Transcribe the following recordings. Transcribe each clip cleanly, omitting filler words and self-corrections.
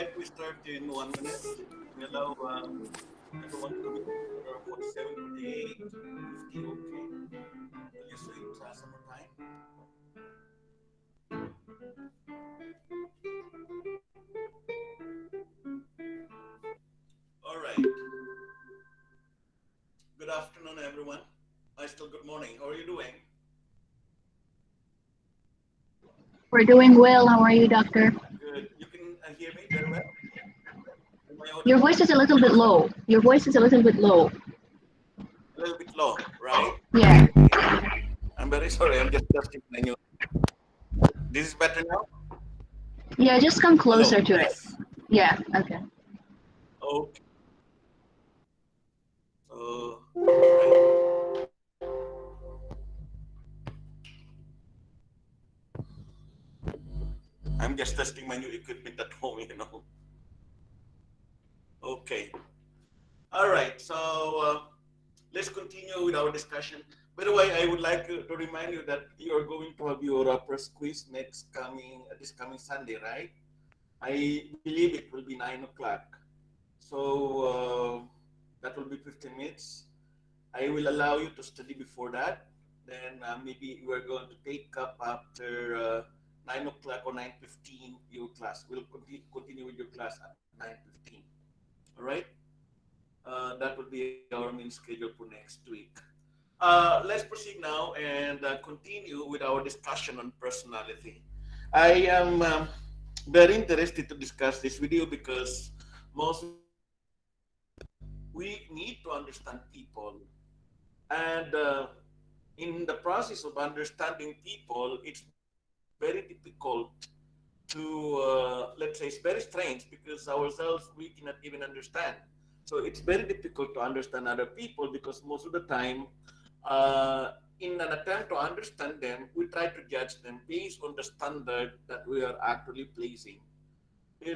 right, we start in 1 minute. We allow everyone to come in. 47, 48, 50, okay. We'll just wait some more time. All right. Good afternoon, everyone. Still good morning. How are you doing? We're doing well. How are you, doctor? Good. You can hear me very well? Am I Your audible? voice is a little bit low. Your voice is a little bit low. A little bit low, right? Yeah. Okay. I'm very sorry. I'm just adjusting my new. This is better now? Yeah, just come closer Hello. to it. Yes. Yeah, okay. Okay. So, all right. I'm just testing my new equipment at home. Okay. All right. So, let's continue with our discussion. By the way, I would like to remind you that you are going to have your press quiz this coming Sunday, right? I believe it will be 9 o'clock. So that will be 15 minutes. I will allow you to study before that. Then maybe we are going to take up after 9 o'clock or 9:15 your class. We'll continue with your class at 9:15. All right. That will be our main schedule for next week. Let's proceed now and continue with our discussion on personality. I am very interested to discuss this with you because most of the time we need to understand people, and in the process of understanding people, it's very difficult to let's say it's very strange because ourselves we cannot even understand. So it's very difficult to understand other people because most of the time, in an attempt to understand them, we try to judge them based on the standard that we are actually placing.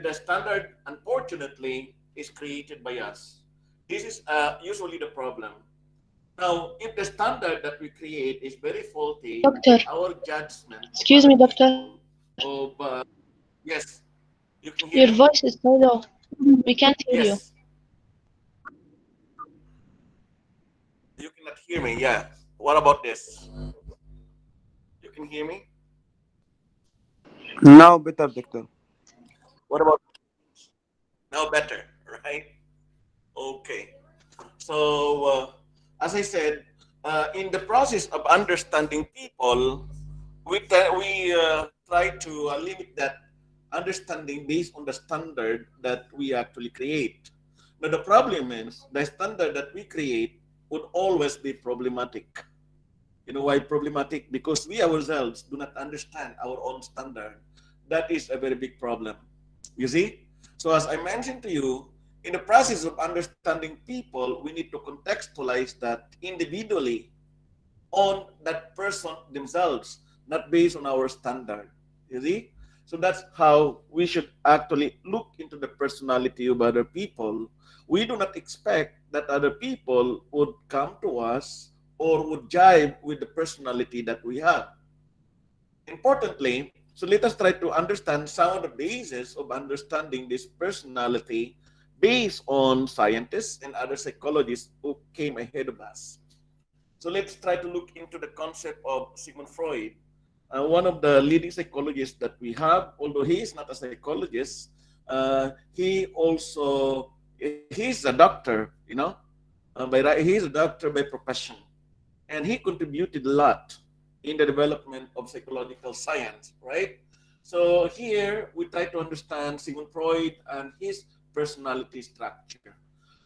The standard, unfortunately, is created by us. This is usually the problem. Now, if the standard that we create is very faulty, Doctor, our judgment of excuse other me, doctor. people, of yes, you can hear Your me? voice is so low. We can't hear you. Yes, you cannot hear me. Yeah. What about this? You can hear me? Now better, doctor. What about now? Better, right? Okay. So, as I said, in the process of understanding people, we try to limit that understanding based on the standard that we actually create. Now, the problem is the standard that we create would always be problematic. You know why problematic? Because we ourselves do not understand our own standard. That is a very big problem. You see? So as I mentioned to you, in the process of understanding people, we need to contextualize that individually on that person themselves, not based on our standard. You see? So that's how we should actually look into the personality of other people. We do not expect that other people would come to us or would jive with the personality that we have. Importantly, so let us try to understand some of the basis of understanding this personality based on scientists and other psychologists who came ahead of us. So let's try to look into the concept of Sigmund Freud, one of the leading psychologists that we have. Although he is not a psychologist, he also he's a doctor. He's a doctor by profession, and he contributed a lot in the development of psychological science. Right. So here we try to understand Sigmund Freud and his personality structure.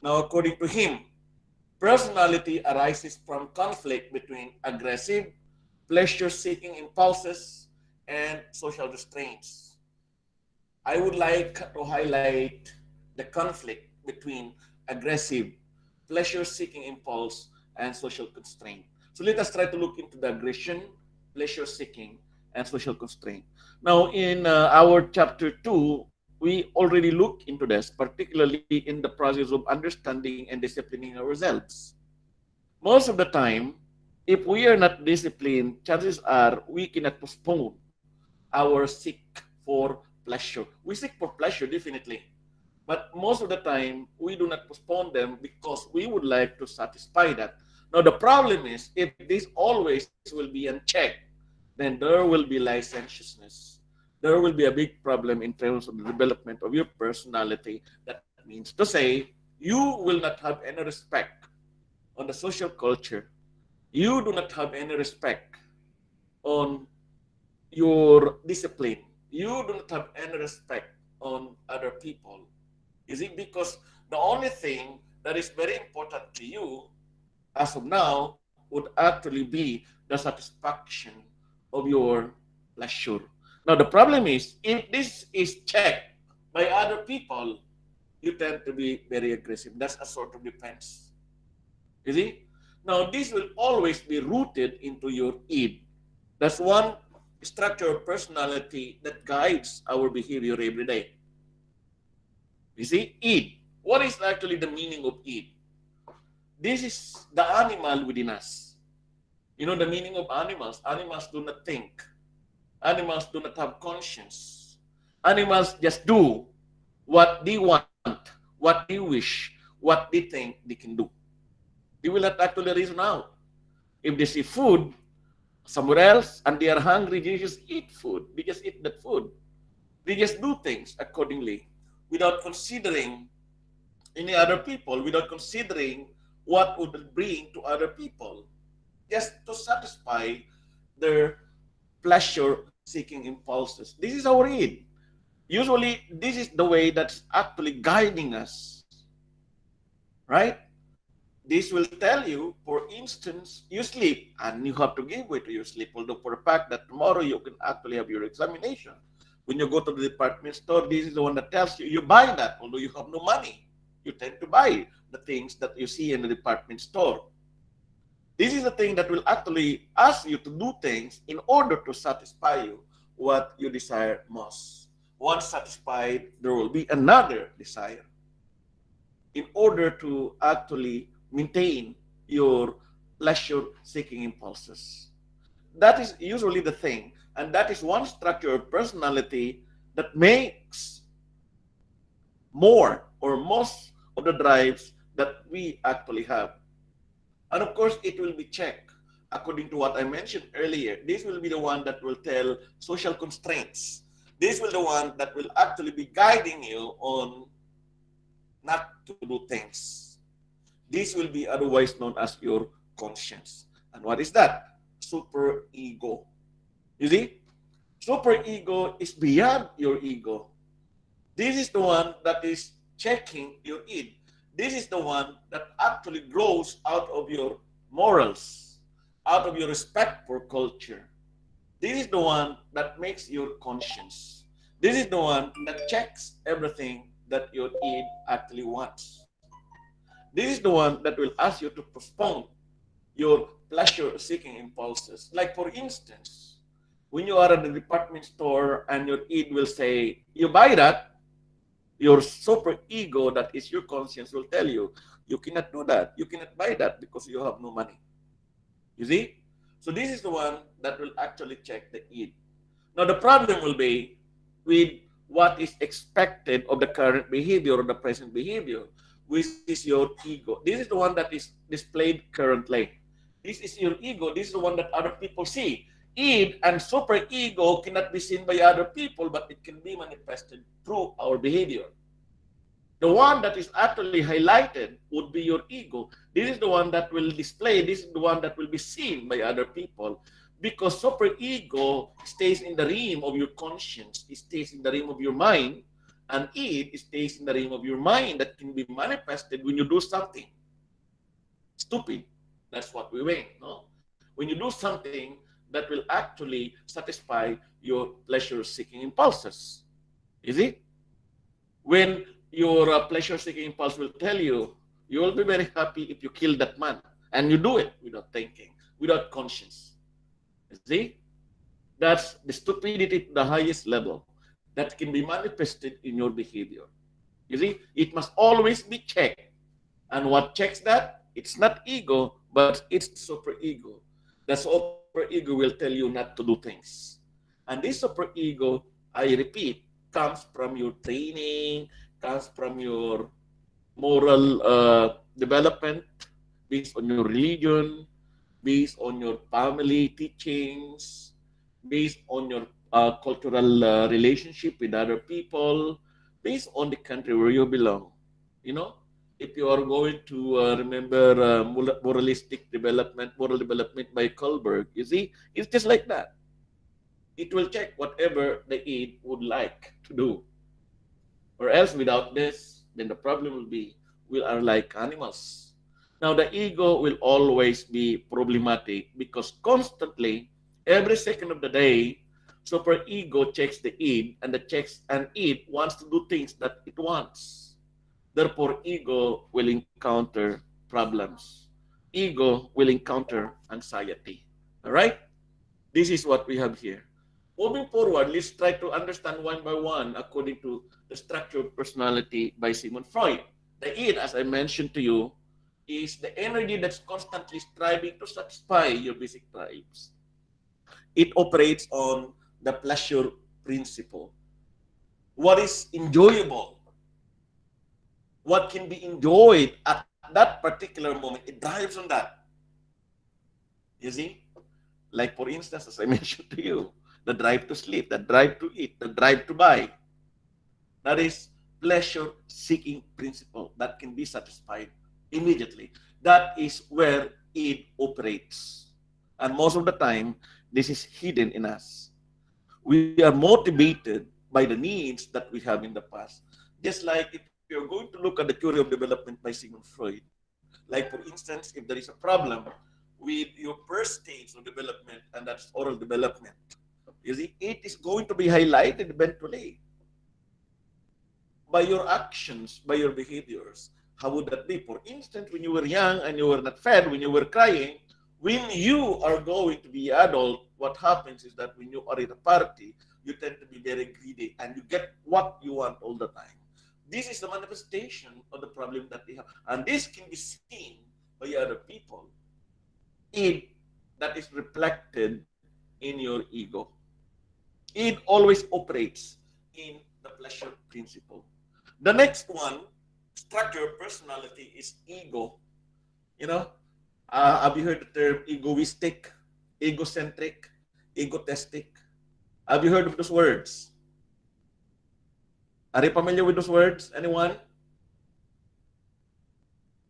Now, according to him, personality arises from conflict between aggressive, pleasure-seeking impulses and social restraints. I would like to highlight the conflict between aggressive, pleasure-seeking impulse and social constraint. So let us try to look into the aggression, pleasure-seeking, and social constraint. Now, in our chapter 2, we already look into this, particularly in the process of understanding and disciplining ourselves. Most of the time, if we are not disciplined, chances are we cannot postpone our seek for pleasure. We seek for pleasure, definitely. But most of the time, we do not postpone them because we would like to satisfy that. Now, the problem is, if this always will be unchecked, then there will be licentiousness. There will be a big problem in terms of the development of your personality. That means to say, you will not have any respect on the social culture. You do not have any respect on your discipline. You do not have any respect on other people. Is it because the only thing that is very important to you as of now would actually be the satisfaction of your pleasure? Now, the problem is, if this is checked by other people, you tend to be very aggressive. That's a sort of defense. You see? Now, this will always be rooted into your id. That's one structure of personality that guides our behavior every day. You see, id. What is actually the meaning of id? This is the animal within us. You know the meaning of animals? Animals do not think. Animals do not have conscience. Animals just do what they want, what they wish, what they think they can do. They will not actually reason out. If they see food somewhere else and they are hungry, they just eat food. They just eat that food. They just do things accordingly without considering any other people, without considering what would bring to other people, just to satisfy their pleasure-seeking impulses. This is our id. Usually, this is the way that's actually guiding us, right? This will tell you, for instance, you sleep and you have to give way to your sleep, although for the fact that tomorrow you can actually have your examination. When you go to the department store, this is the one that tells you, you buy that, although you have no money. You tend to buy the things that you see in the department store. This is the thing that will actually ask you to do things in order to satisfy you what you desire most. Once satisfied, there will be another desire in order to actually maintain your pleasure-seeking impulses. That is usually the thing, and that is one structure of personality that makes more or most of the drives that we actually have. And of course, it will be checked according to what I mentioned earlier. This will be the one that will tell social constraints. This will be the one that will actually be guiding you on not to do things. This will be otherwise known as your conscience. And what is that? Super ego. You see? Super ego is beyond your ego. This is the one that is checking your id. This is the one that actually grows out of your morals, out of your respect for culture. This is the one that makes your conscience. This is the one that checks everything that your id actually wants. This is the one that will ask you to postpone your pleasure-seeking impulses. Like for instance, when you are at the department store and your id will say, you buy that, your super ego, that is your conscience, will tell you, you cannot do that. You cannot buy that because you have no money. You see? So this is the one that will actually check the id. Now the problem will be with what is expected of the current behavior or the present behavior, which is your ego. This is the one that is displayed currently. This is your ego. This is the one that other people see. Id and super ego cannot be seen by other people, but it can be manifested through our behavior. The one that is actually highlighted would be your ego. This is the one that will display, this is the one that will be seen by other people, because super ego stays in the realm of your conscience, it stays in the realm of your mind, and it stays in the realm of your mind that can be manifested when you do something stupid. That's what we mean, no? When you do something that will actually satisfy your pleasure-seeking impulses. Is it? When your pleasure-seeking impulse will tell you, you will be very happy if you kill that man, and you do it without thinking, without conscience. See? That's the stupidity to the highest level that can be manifested in your behavior. You see? It must always be checked. And what checks that? It's not ego, but it's super ego. The super ego will tell you not to do things. And this super ego, I repeat, comes from your training, comes from your moral development based on your religion, based on your family teachings, based on your cultural relationship with other people, based on the country where you belong. You know, if you are going to remember moral development by Kohlberg, you see, it's just like that. It will check whatever the aid would like to do. Or else without this, then the problem will be we are like animals. Now the ego will always be problematic because constantly, every second of the day, super ego checks the id and the checks and it wants to do things that it wants. Therefore, ego will encounter problems. Ego will encounter anxiety. All right? This is what we have here. Moving forward, let's try to understand one by one according to the structure of personality by Sigmund Freud. The id, as I mentioned to you, is the energy that's constantly striving to satisfy your basic drives. It operates on the pleasure principle. What is enjoyable, what can be enjoyed at that particular moment, it drives on that. You see? Like, for instance, as I mentioned to you, the drive to sleep, the drive to eat, the drive to buy. That is pleasure seeking principle that can be satisfied immediately. That is where it operates. And most of the time, this is hidden in us. We are motivated by the needs that we have in the past. Just like if you're going to look at the theory of development by Sigmund Freud, like for instance, if there is a problem with your first stage of development, and that's oral development, you see, it is going to be highlighted eventually by your actions, by your behaviors. How would that be? For instance, when you were young and you were not fed, when you were crying, when you are going to be adult, what happens is that when you are at a party, you tend to be very greedy and you get what you want all the time. This is the manifestation of the problem that we have. And this can be seen by other people. It that is reflected in your ego. It always operates in the pleasure principle. The next one, structure of personality, is ego. You know, have you heard the term egoistic, egocentric, egotistic? Have you heard of those words? Are you familiar with those words? Anyone?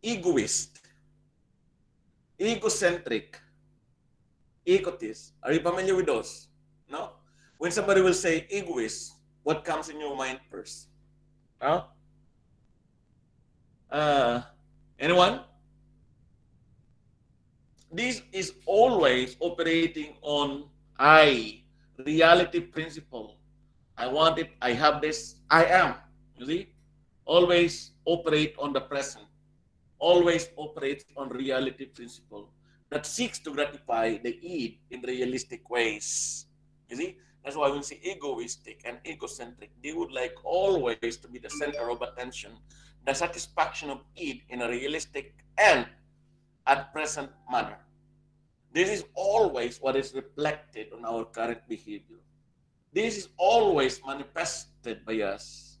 Egoist, egocentric, egotist. Are you familiar with those? No? When somebody will say egoist, what comes in your mind first? Huh? Anyone? This is always operating on I, reality principle. I want it, I have this, I am. You see? Always operate on the present. Always operates on reality principle that seeks to gratify the id in realistic ways. You see? That's why we say egoistic and egocentric. They would like always to be the center of attention, the satisfaction of id in a realistic and at present manner. This is always what is reflected on our current behavior. This is always manifested by us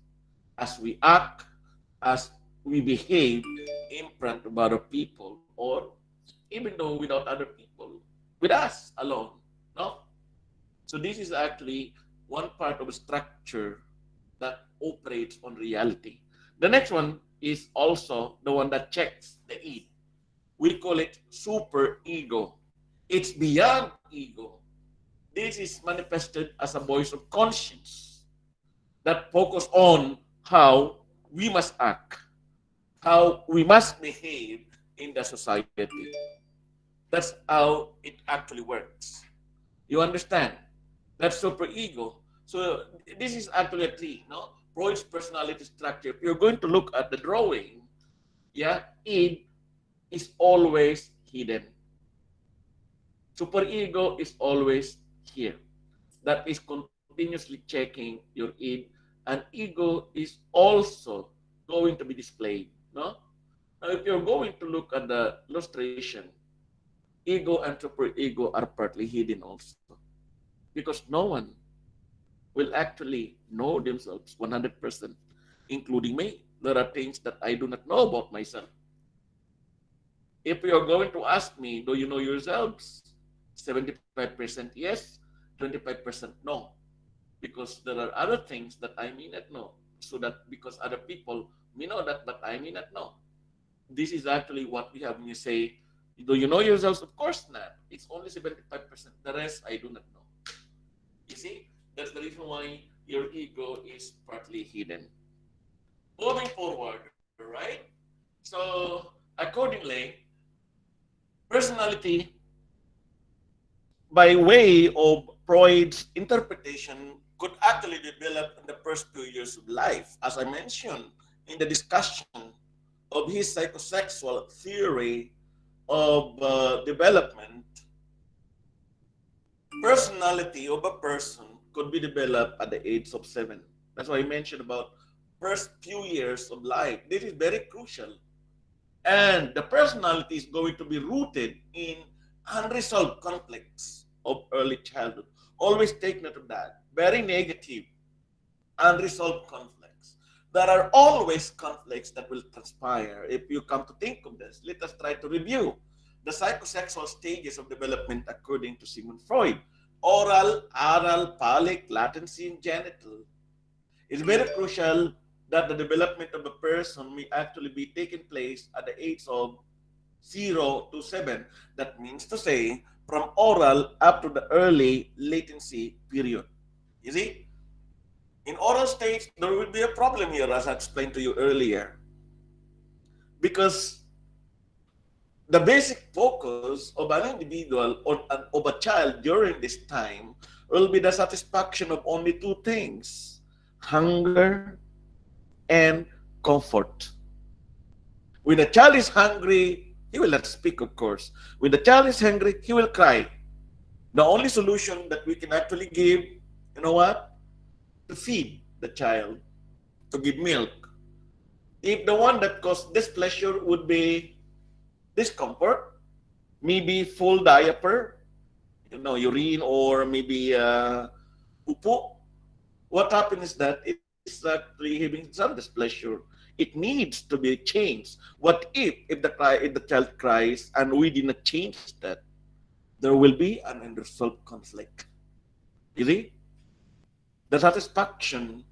as we act, as we behave in front of other people, or even though without other people, with us alone. No? So this is actually one part of a structure that operates on reality. The next one is also the one that checks the id. We call it super ego. It's beyond ego. This is manifested as a voice of conscience that focus on how we must act, how we must behave in the society. That's how it actually works. You understand? That's super ego. So this is actually a tree, no? Freud's personality structure. If you're going to look at the drawing, yeah, id is always hidden. Superego is always here. That is continuously checking your id, and ego is also going to be displayed. No? Now, if you're going to look at the illustration, ego and superego are partly hidden also, because no one will actually know themselves 100%, including me. There are things that I do not know about myself. If you're going to ask me, do you know yourselves? 75% yes, 25% no. Because there are other things that I may not know. So that because other people may know that, but I may not know. This is actually what we have when you say, do you know yourselves? Of course not. It's only 75%. The rest I do not know. You see, that's the reason why your ego is partly hidden. Moving forward, right? So, accordingly, personality, by way of Freud's interpretation, could actually develop in the first few years of life. As I mentioned in the discussion of his psychosexual theory of development, personality of a person could be developed at the age of 7. That's why I mentioned about first few years of life. This is very crucial. And the personality is going to be rooted in unresolved conflicts of early childhood. Always take note of that. Very negative, unresolved conflicts. There are always conflicts that will transpire. If you come to think of this, let us try to review the psychosexual stages of development according to Sigmund Freud. Oral, anal, phallic, latency, and genital. It's very crucial that the development of a person may actually be taking place at the age of 0 to 7. That means to say, from oral up to the early latency period. You see, in oral stage, there will be a problem here, as I explained to you earlier, because the basic focus of an individual or of a child during this time will be the satisfaction of only two things: hunger and comfort. When a child is hungry, he will not speak, of course. When the child is hungry, he will cry. The only solution that we can actually give, you know what? To feed the child, to give milk. If the one that caused displeasure would be discomfort, maybe full diaper, urine, or maybe poo, what happens is that it's actually having some displeasure. It needs to be changed. What if the child cries and we did not change that? There will be an unresolved conflict. You see, the satisfaction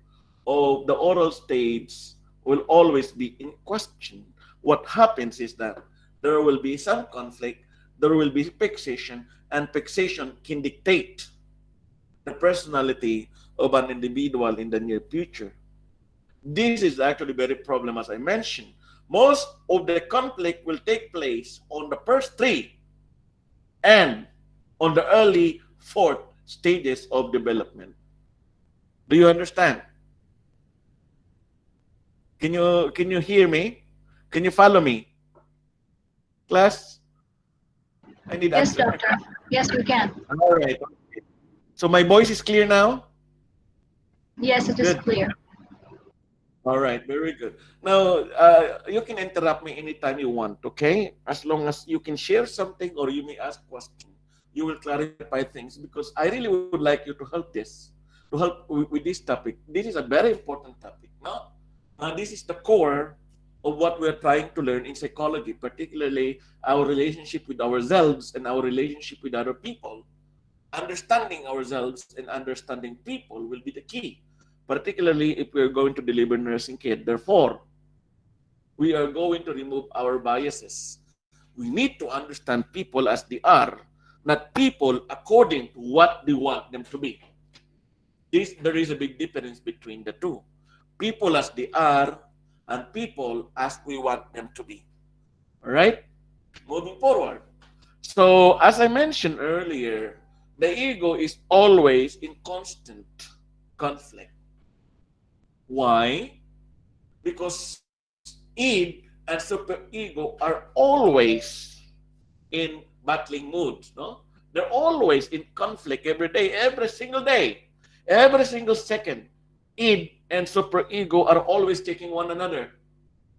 of the oral stage will always be in question. What happens is that there will be some conflict, there will be fixation, and fixation can dictate the personality of an individual in the near future. This is actually very problem, as I mentioned. Most of the conflict will take place on the first 3 and on the early 4th stages of development. Do you understand? Can you hear me? Can you follow me? Class? I need Yes, answer. doctor. Yes, we can. All right. So my voice is clear now? Yes, it is Good. clear. All right, very good. Now, you can interrupt me anytime you want, okay? As long as you can share something or you may ask questions, you will clarify things because I really would like you to help this, to help with this topic. This is a very important topic, no? This is the core of what we're trying to learn in psychology, particularly our relationship with ourselves and our relationship with other people. Understanding ourselves and understanding people will be the key, particularly if we're going to deliver nursing care. Therefore, we are going to remove our biases. We need to understand people as they are, not people according to what they want them to be. There is a big difference between the two. People as they are and people as we want them to be. All right? Moving forward. So, as I mentioned earlier, the ego is always in constant conflict. Why? Because id and superego are always in battling moods, no? They're always in conflict every day, every single day, every single second. Id and superego are always checking one another.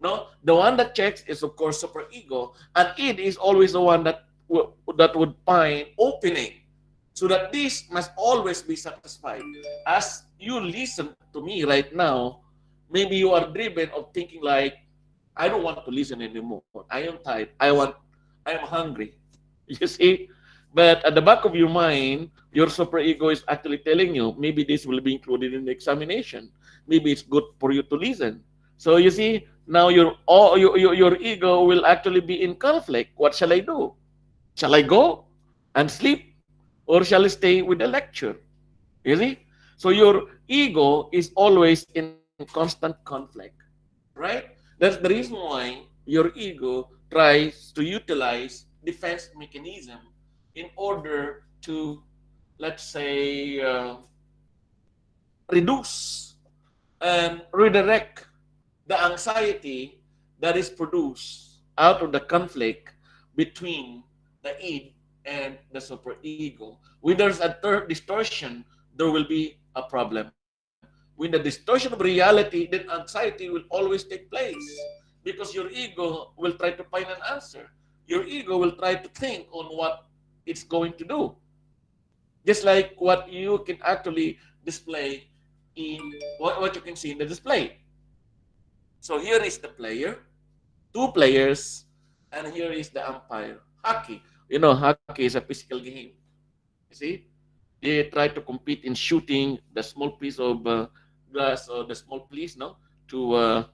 No, the one that checks is of course superego, and id is always the one that would find opening So that this must always be satisfied. As you listen to me right now, maybe you are driven of thinking like, I don't want to listen anymore. I am tired. I am hungry. You see? But at the back of your mind, your superego is actually telling you maybe this will be included in the examination. Maybe it's good for you to listen. So you see, now your ego will actually be in conflict. What shall I do? Shall I go and sleep? Or shall I stay with the lecture? You see? So your ego is always in constant conflict, right? That's the reason why your ego tries to utilize defense mechanism in order to, let's say, reduce and redirect the anxiety that is produced out of the conflict between the id and the superego. When there's a distortion, there will be a problem. When the distortion of reality, then anxiety will always take place because your ego will try to find an answer. Your ego will try to think on what it's going to do. Just like what you can actually display in what you can see in the display. So here is the player, two players, and here is the umpire. Hockey. You know, hockey is a physical game. You see? They try to compete in shooting the small piece of glass or the small piece, no, to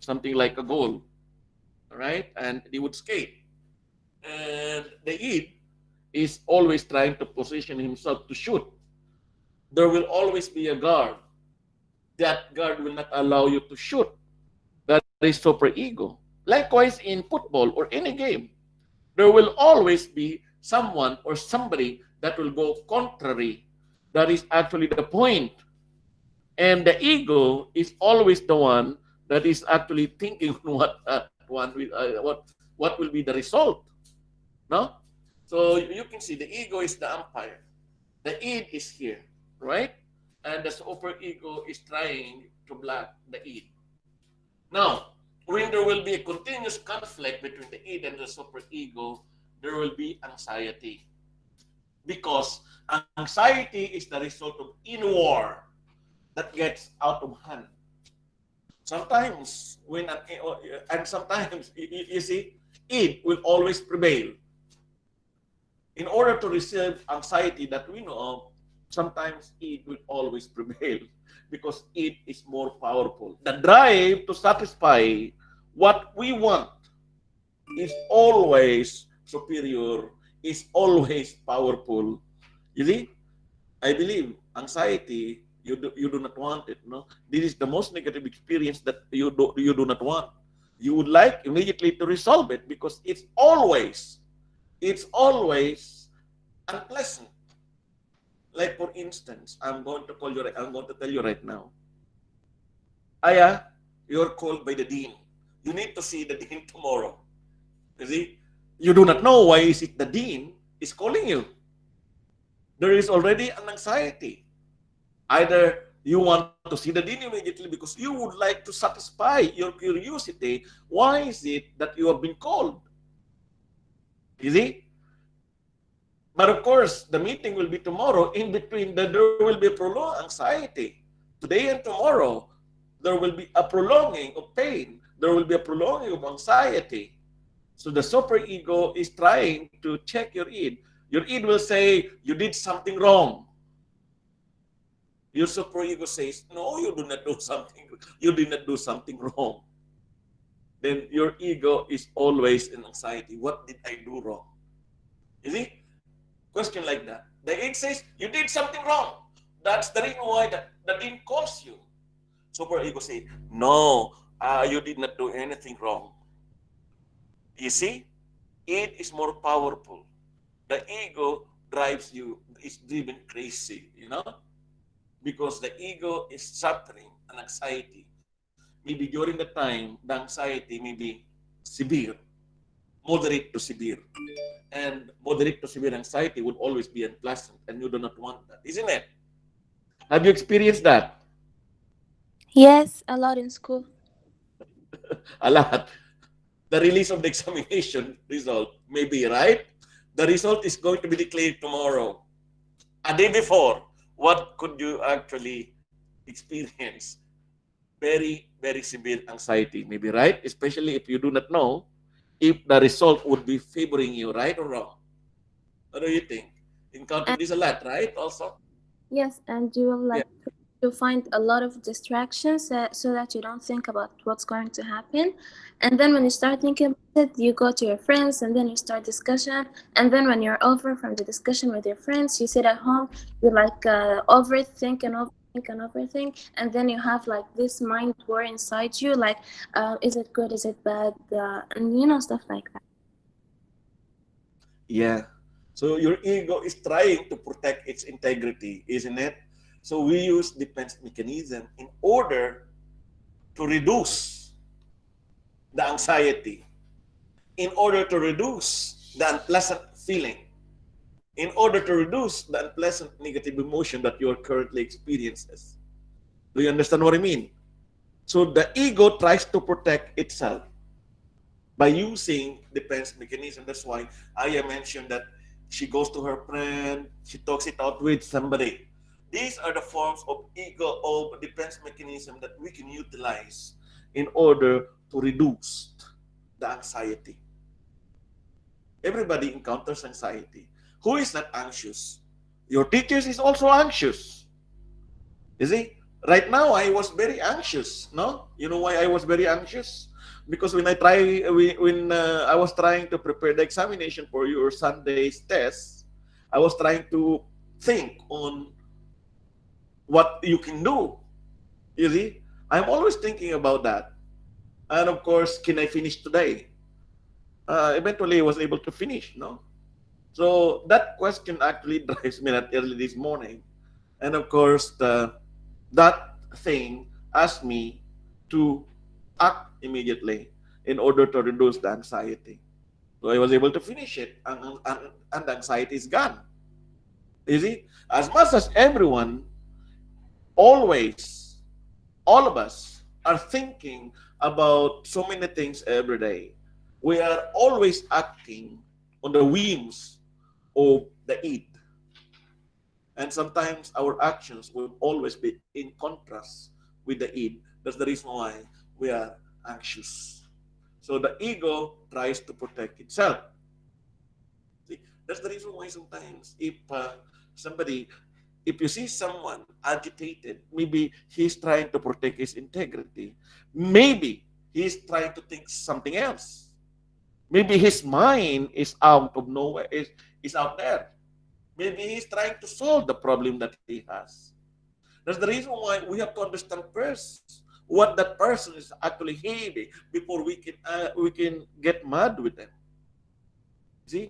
something like a goal. All right? And they would skate. And the id is always trying to position himself to shoot. There will always be a guard. That guard will not allow you to shoot. That is super ego. Likewise, in football or any game, there will always be someone or somebody that will go contrary. That is actually the point. And the ego is always the one that is actually thinking what will be the result. No? So you can see the ego is the umpire. The id is here, right? And the super ego is trying to block the id. Now, when there will be a continuous conflict between the id and the superego, there will be anxiety. Because anxiety is the result of inner war that gets out of hand. Sometimes, and sometimes, you see, id will always prevail. In order to receive anxiety that we know of, sometimes it will always prevail because it is more powerful. The drive to satisfy what we want is always superior, is always powerful. You see, I believe anxiety, you do not want it. No, this is the most negative experience that you do not want. You would like immediately to resolve it because it's always unpleasant. Like for instance, I'm going to tell you right now. Aya, you're called by the dean. You need to see the dean tomorrow. You see, you do not know why is it the dean is calling you. There is already an anxiety. Either you want to see the dean immediately because you would like to satisfy your curiosity. Why is it that you have been called? You see? But of course, the meeting will be tomorrow. In between, there will be prolonged anxiety. Today and tomorrow, there will be a prolonging of pain. There will be a prolonging of anxiety. So the superego is trying to check your id. Your id will say, you did something wrong. Your superego says, no, you do not do something. You did not do something wrong. Then your ego is always in anxiety. What did I do wrong? You see? Question like that. The id says, you did something wrong. That's the reason why the dean calls you. Superego says, no, you did not do anything wrong. You see? It is more powerful. The ego drives you, is driven crazy, you know? Because the ego is suffering an anxiety. Maybe during the time, the anxiety may be severe, moderate to severe. And moderate to severe anxiety would always be unpleasant, and you do not want that, isn't it? Have you experienced that? Yes, a lot in school. A lot. The release of the examination result may be right. The result is going to be declared tomorrow. a day before, what could you actually experience? Very, very severe anxiety, maybe, right? Especially if you do not know if the result would be favoring you, right or wrong. What do you think? Encounter And this a lot, right? Also, yes, and you will yeah, like to find a lot of distractions so that you don't think about what's going to happen. And then when you start thinking about it, you go to your friends and then you start discussion. And then when you're over from the discussion with your friends, you sit at home, you like overthink and overthink and overthink. And then you have like this mind war inside you, like, is it good? Is it bad? And stuff like that. yeah. So your ego is trying to protect its integrity, isn't it? So we use defense mechanism in order to reduce the anxiety, in order to reduce the unpleasant feeling, in order to reduce the unpleasant negative emotion that you are currently experiences. Do you understand what I mean? So the ego tries to protect itself by using defense mechanism. That's why Aya mentioned that she goes to her friend, she talks it out with somebody. These are the forms of ego of defense mechanism that we can utilize in order to reduce the anxiety. Everybody encounters anxiety. Who is not anxious? Your teachers is also anxious. You see, right now I was very anxious. No, you know why I was very anxious? Because when I was trying to prepare the examination for your Sunday's test, I was trying to think on what you can do. You see, I'm always thinking about that. And of course, can I finish today? Eventually, I was able to finish. No, so that question actually drives me that early this morning. And of course, that thing asked me to act immediately in order to reduce the anxiety. So I was able to finish it, and the anxiety is gone. You see, as much as everyone, always, all of us are thinking about so many things every day. We are always acting on the whims of the id. And sometimes our actions will always be in contrast with the id. That's the reason why we are anxious. So the ego tries to protect itself. See, that's the reason why sometimes if you see someone agitated, maybe he's trying to protect his integrity. Maybe he's trying to think something else. Maybe his mind is out of nowhere, is out there. Maybe he's trying to solve the problem that he has. That's the reason why we have to understand first what that person is actually having before we can get mad with them. See,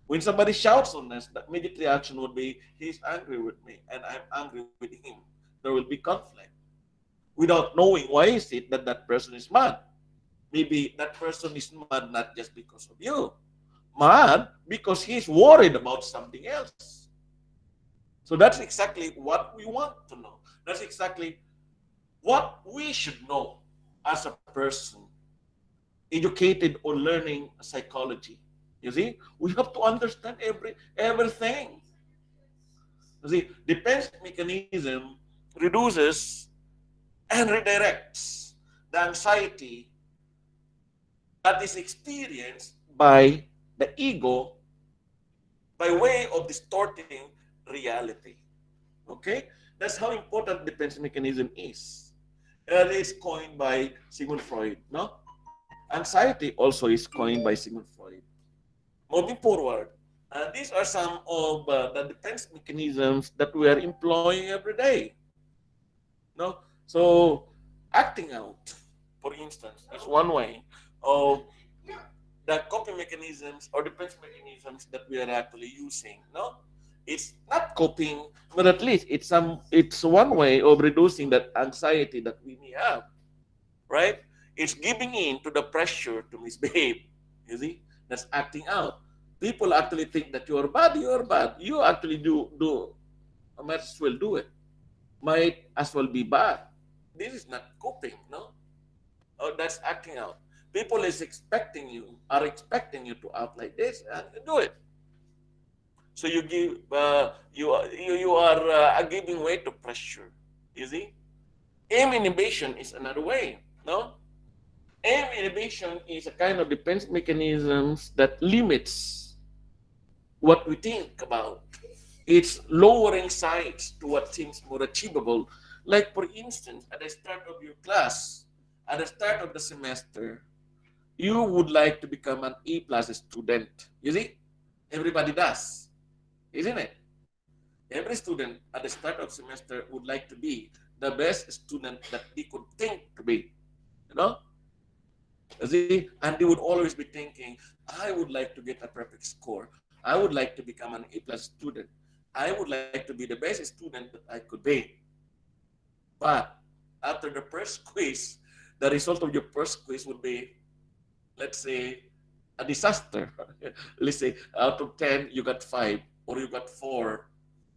when somebody shouts on us, the immediate reaction would be he's angry with me and I'm angry with him. There will be conflict without knowing why is it that that person is mad. Maybe that person is mad not just because of you, mad because he's worried about something else. So that's exactly what we want to know. That's exactly what we should know as a person educated or learning psychology. You see, we have to understand everything. You see, defense mechanism reduces and redirects the anxiety that is experienced by the ego by way of distorting reality. Okay? That's how important defense mechanism is. It is coined by Sigmund Freud. No? Anxiety also is coined by Sigmund Freud. Moving forward, these are some of the defense mechanisms that we are employing every day. No? So, acting out, for instance, is one way of the coping mechanisms or defense mechanisms that we are actually using. No, it's not coping, but at least it's one way of reducing that anxiety that we may have. Right? It's giving in to the pressure to misbehave. You see, that's acting out. People actually think that you're bad. You're bad. You actually do. Might as well do it. Might as well be bad. This is not coping. No, that's acting out. People are expecting you to act like this and do it. So you give you are giving way to pressure. You see, aim inhibition is another way. No, aim inhibition is a kind of defense mechanisms that limits what we think about. It's lowering sights to what seems more achievable. Like for instance, at the start of your class, at the start of the semester, you would like to become an A plus student. You see, everybody does, isn't it? Every student at the start of semester would like to be the best student that they could think to be. You know, you see, and they would always be thinking, I would like to get a perfect score. I would like to become an A plus student. I would like to be the best student that I could be. But after the first quiz, the result of your first quiz would be, let's say, a disaster. Let's say out of 10, you got 5 or you got 4.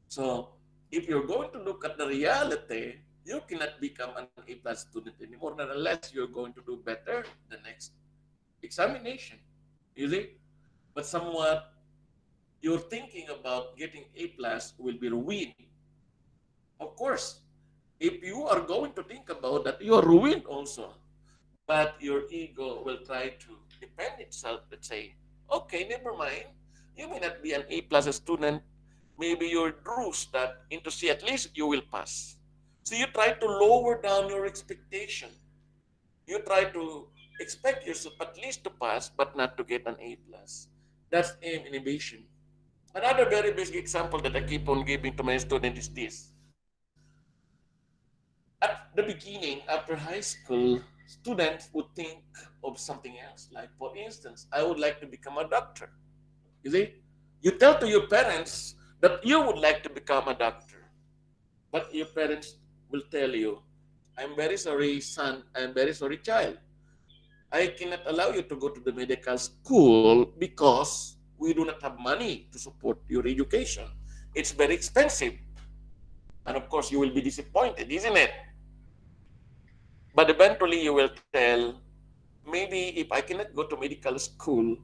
So if you're going to look at the reality, you cannot become an A plus student anymore, unless you're going to do better the next examination. You see? But somewhat, your thinking about getting A plus will be ruined. Of course, if you are going to think about that, you are ruined also. But your ego will try to defend itself and say, okay, never mind. You may not be an A plus student. Maybe you're bruised that into C, at least you will pass. So you try to lower down your expectation. You try to expect yourself at least to pass, but not to get an A plus. That's aim inhibition. Another very basic example that I keep on giving to my students is this. At the beginning, after high school, students would think of something else. Like, for instance, I would like to become a doctor. You see, you tell to your parents that you would like to become a doctor, but your parents will tell you, I'm very sorry, son, I'm very sorry, child. I cannot allow you to go to the medical school because we do not have money to support your education. It's very expensive. And of course, you will be disappointed, isn't it? But eventually, you will tell, maybe if I cannot go to medical school,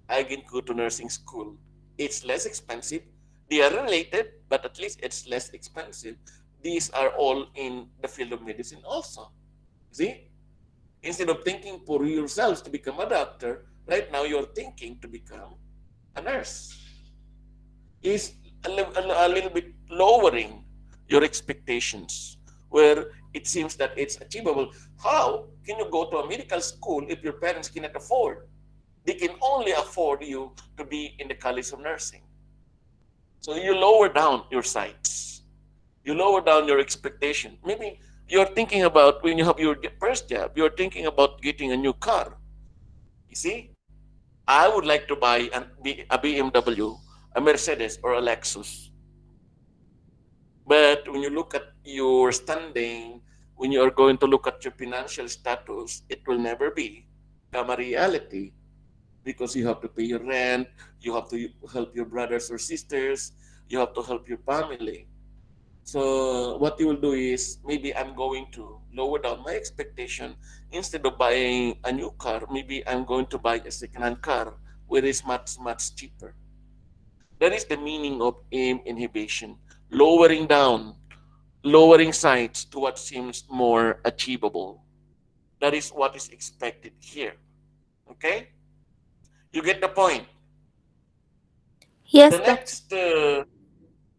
I can go to nursing school. It's less expensive. They are related, but at least it's less expensive. These are all in the field of medicine also. See? Instead of thinking for yourselves to become a doctor, right now you're thinking to become a nurse. Is a little bit lowering your expectations where it seems that it's achievable. How can you go to a medical school if your parents cannot afford? They can only afford you to be in the college of nursing. So you lower down your sights. You lower down your expectation. Maybe you're thinking about when you have your first job, you're thinking about getting a new car. You see, I would like to buy a BMW, a Mercedes, or a Lexus. But when you look at your standing, when you are going to look at your financial status, it will never become a reality because you have to pay your rent, you have to help your brothers or sisters, you have to help your family. So what you will do is maybe I'm going to lower down my expectation. Instead of buying a new car, maybe I'm going to buy a second-hand car where it's much cheaper. That is the meaning of aim inhibition, lowering down, lowering sights to what seems more achievable. That is what is expected here. Okay? You get the point. Yes, The doctor. next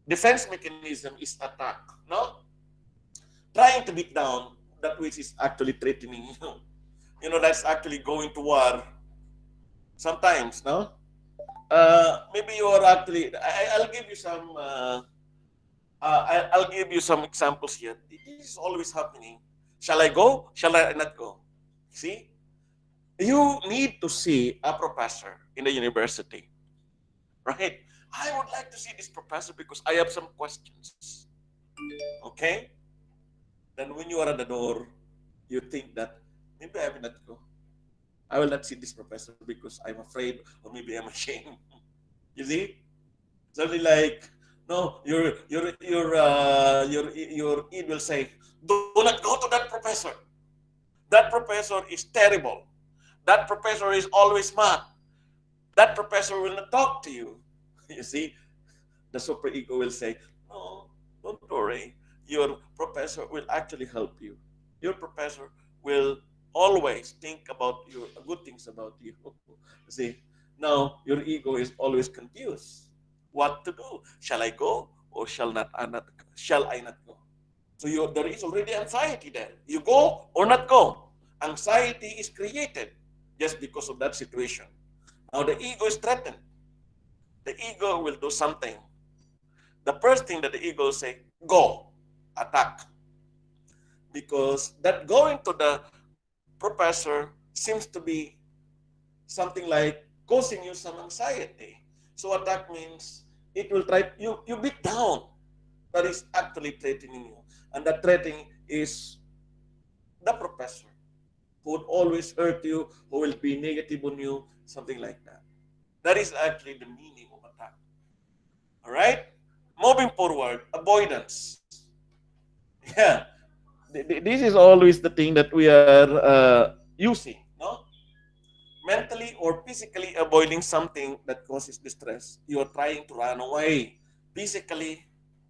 defense mechanism is attack. No? Trying to beat down that which is actually threatening you. You know, that's actually going to war sometimes, no? Maybe you are actually, I'll give you some, I'll give you some examples here. This is always happening. Shall I go? Shall I not go? See? You need to see a professor in the university, right? I would like to see this professor because I have some questions. Okay? Then when you are at the door, you think that maybe I will not go. I will not see this professor because I'm afraid or maybe I'm ashamed. You see? Something like, no, your id will say, do not go to that professor. That professor is terrible. That professor is always mad. That professor will not talk to you. You see, the superego will say, no, don't worry. Your professor will actually help you. Your professor will always think about your good things about you. See, now your ego is always confused. What to do? Shall I go or shall I not go? So there is already anxiety there. You go or not go. Anxiety is created just because of that situation. Now the ego is threatened. The ego will do something. The first thing that the ego will say, go, attack. Because that going to the professor seems to be something like causing you some anxiety. So attack means it will try, you beat down. That is actually threatening you. And that threatening is the professor who would always hurt you, who will be negative on you, something like that. That is actually the meaning of attack. All right? Moving forward, avoidance. Yeah, this is always the thing that we are using, no? Mentally or physically avoiding something that causes distress. You are trying to run away, physically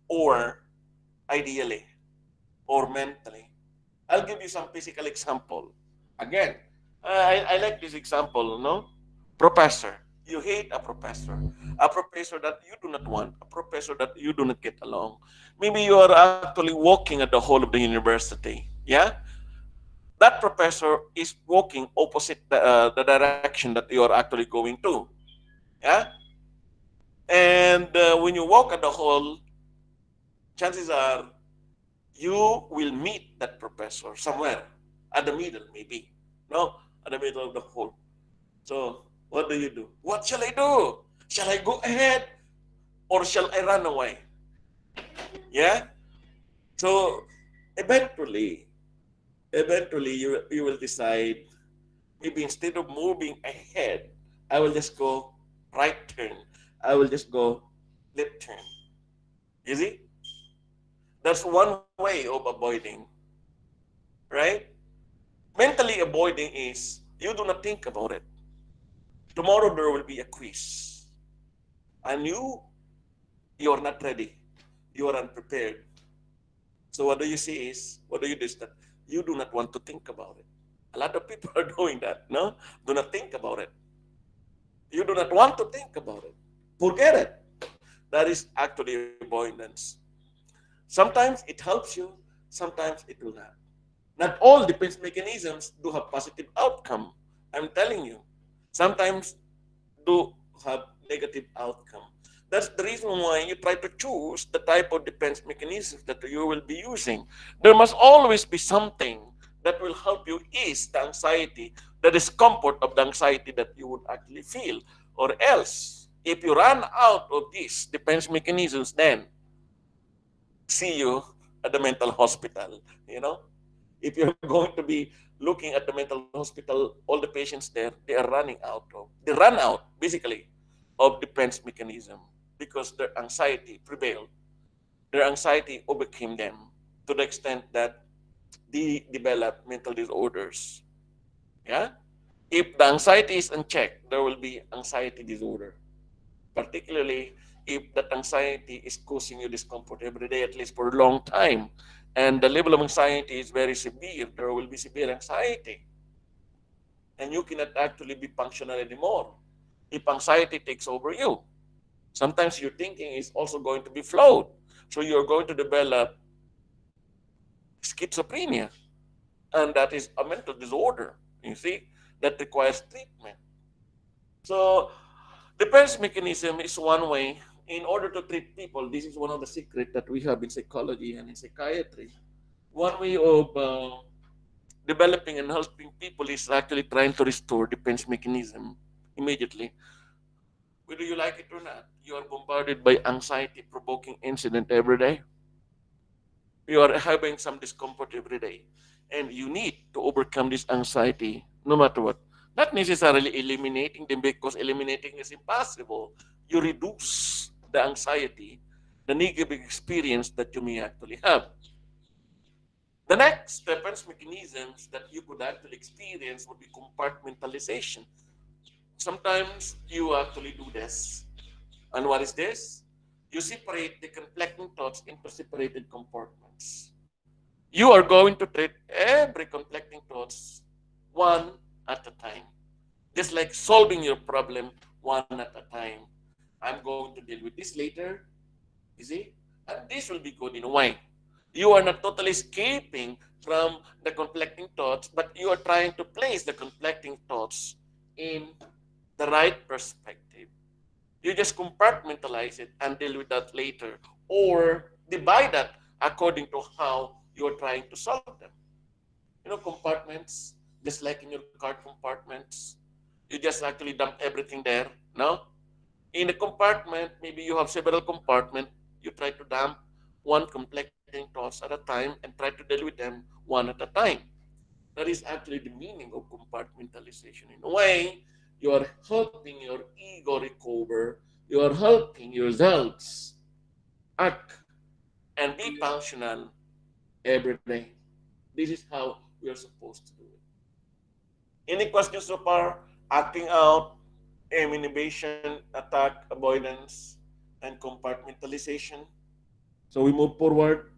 or ideally or mentally. I'll give you some physical example. Again, I like this example, no? Professor. You hate a professor that you do not want, a professor that you do not get along. Maybe you are actually walking at the hall of the university. Yeah, that professor is walking opposite the direction that you are actually going to. Yeah, and when you walk at the hall, chances are you will meet that professor somewhere at the middle, maybe. No, at the middle of the hall. So what do? What shall I do? Shall I go ahead or shall I run away? Yeah. So eventually, you will decide, maybe instead of moving ahead, I will just go right turn. I will just go left turn. You see? That's one way of avoiding, right? Mentally avoiding is you do not think about it. Tomorrow there will be a quiz. And you're not ready. You are unprepared. So what do you see is, what do you do is that you do not want to think about it. A lot of people are doing that, no? Do not think about it. You do not want to think about it. Forget it. That is actually avoidance. Sometimes it helps you, sometimes it will not. Not all defense mechanisms do have positive outcome. I'm telling you. Sometimes do have negative outcome. That's the reason why you try to choose the type of defense mechanisms that you will be using. There must always be something that will help you ease the anxiety, the discomfort of the anxiety that you would actually feel. Or else, if you run out of these defense mechanisms, then see you at the mental hospital, you know? If you're going to be looking at the mental hospital, all the patients there, they run out, basically, of defense mechanism because their anxiety prevailed. Their anxiety overcame them to the extent that they develop mental disorders. Yeah? If the anxiety is unchecked, there will be anxiety disorder. Particularly if that anxiety is causing you discomfort every day, at least for a long time, and the level of anxiety is very severe, there will be severe anxiety, and you cannot actually be functional anymore if anxiety takes over you. Sometimes your thinking is also going to be flawed, so you're going to develop schizophrenia, and that is a mental disorder, you see, that requires treatment. So defense mechanism is one way in order to treat people. This is one of the secrets that we have in psychology and in psychiatry. One way of developing and helping people is actually trying to restore defense mechanism immediately. Whether you like it or not, you are bombarded by anxiety-provoking incident every day. You are having some discomfort every day, and you need to overcome this anxiety no matter what. Not necessarily eliminating them because eliminating is impossible. You reduce the anxiety, the negative experience that you may actually have. The next defense mechanisms that you could actually experience would be compartmentalization. Sometimes you actually do this. And what is this? You separate the conflicting thoughts into separated compartments. You are going to treat every conflicting thoughts one at a time. Just like solving your problem one at a time. I'm going to deal with this later, you see? And this will be good in a way. You are not totally escaping from the conflicting thoughts, but you are trying to place the conflicting thoughts in the right perspective. You just compartmentalize it and deal with that later, or divide that according to how you're trying to solve them. Compartments, just like in your card compartments, you just actually dump everything there. No, in a compartment, maybe you have several compartments. You try to dump one conflicting thoughts at a time and try to deal with them one at a time. That is actually the meaning of compartmentalization. In a way, you are helping your ego recover. You are helping yourselves act and be functional every day. This is how we are supposed to do it. Any questions so far? Acting out, elimination, attack, avoidance, and compartmentalization. So we move forward.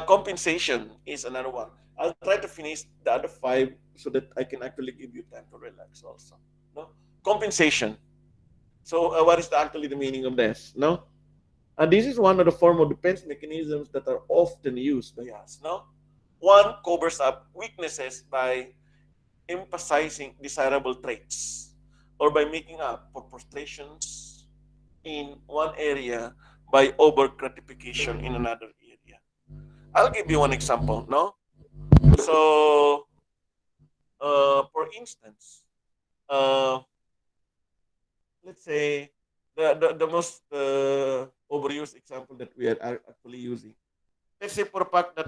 Compensation is another one. I'll try to finish the other five so that I can actually give you time to relax also. No? Compensation. So what is actually the meaning of this? No? And this is one of the form of defense mechanisms that are often used by us. No? One covers up weaknesses by emphasizing desirable traits or by making up for frustrations in one area by over gratification in another area. I'll give you one example. No? So, for instance, uh, let's say the most overused example that we are actually using. Let's say for a fact that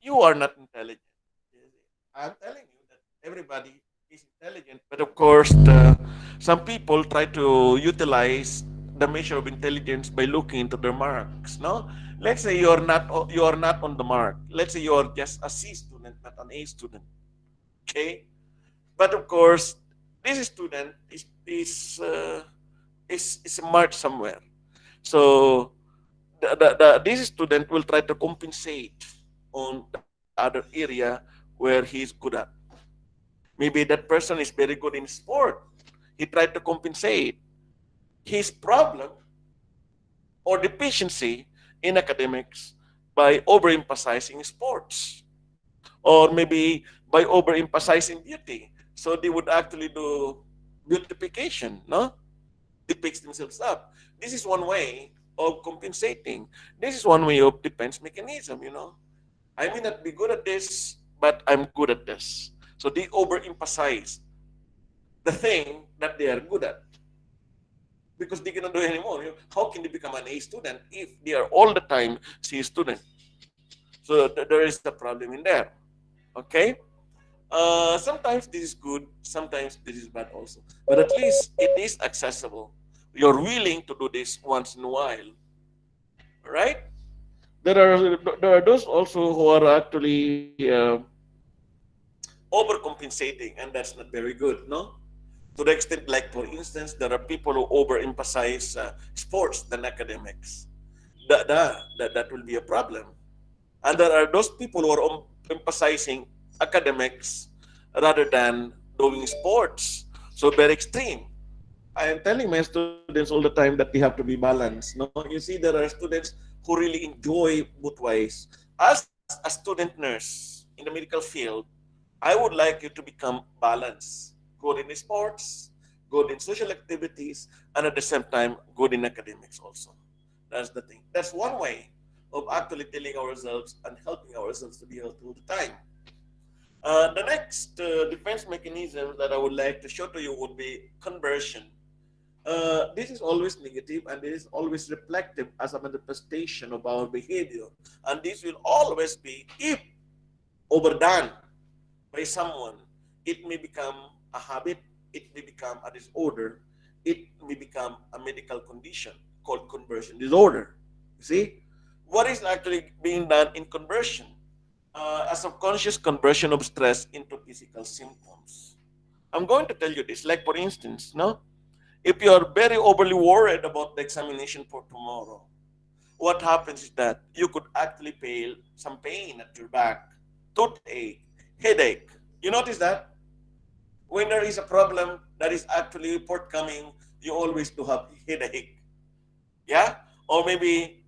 you are not intelligent. I'm telling you that everybody is intelligent, but of course, some people try to utilize the measure of intelligence by looking into their marks. No, let's say you are not on the mark. Let's say you are just a C student, not an A student. Okay, but of course, this student is marked somewhere. So this student will try to compensate on the other area where he is good at. Maybe that person is very good in sport. He tried to compensate his problem or deficiency in academics by overemphasizing sports, or maybe by overemphasizing beauty. So they would actually do beautification, no? Depicts themselves up. This is one way of compensating. This is one way of defense mechanism. I may not be good at this, but I'm good at this. So they overemphasize the thing that they are good at because they cannot do it anymore. How can they become an A student if they are all the time C student? So there is a problem in there. Okay. Sometimes this is good, sometimes this is bad also. But at least it is accessible. You're willing to do this once in a while, right? There are those also who are actually overcompensating, and that's not very good, no? To the extent, like for instance, there are people who overemphasize sports than academics. That will be a problem. And there are those people who are emphasizing academics rather than doing sports. So very extreme. I am telling my students all the time that they have to be balanced. No, you see, there are students who really enjoy both ways. As a student nurse in the medical field, I would like you to become balanced, good in sports, good in social activities, and at the same time, good in academics also. That's the thing. That's one way of actually telling ourselves and helping ourselves to be healthy all the time. The next defense mechanism that I would like to show to you would be conversion. This is always negative and this is always reflective as a manifestation of our behavior. And this will always be, if overdone by someone, it may become a habit, it may become a disorder, it may become a medical condition called conversion disorder. You see? What is actually being done in conversion? A subconscious conversion of stress into physical symptoms. I'm going to tell you this, like for instance, no? If you are very overly worried about the examination for tomorrow, what happens is that you could actually feel some pain at your back, toothache, headache. You notice that? When there is a problem that is actually forthcoming, you always do have headache. Yeah? Or maybe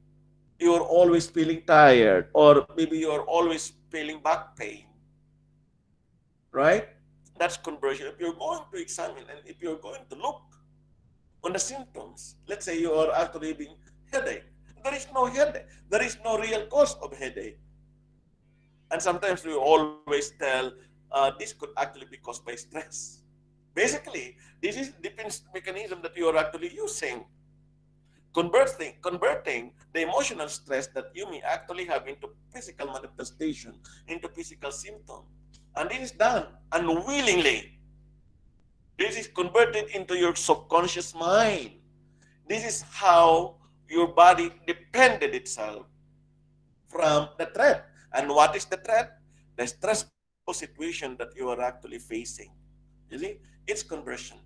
you're always feeling tired, or maybe you're always feeling back pain, right? That's conversion. If you're going to examine and if you're going to look on the symptoms, let's say you are actually having headache. There is no headache. There is no real cause of headache. And sometimes we always tell this could actually be caused by stress. Basically, this is defense mechanism that you are actually using, converting the emotional stress that you may actually have into physical manifestation, into physical symptom. And this is done unwillingly. This is converted into your subconscious mind. This is how your body defended itself from the threat. And what is the threat? The stressful situation that you are actually facing. You see, it's conversion.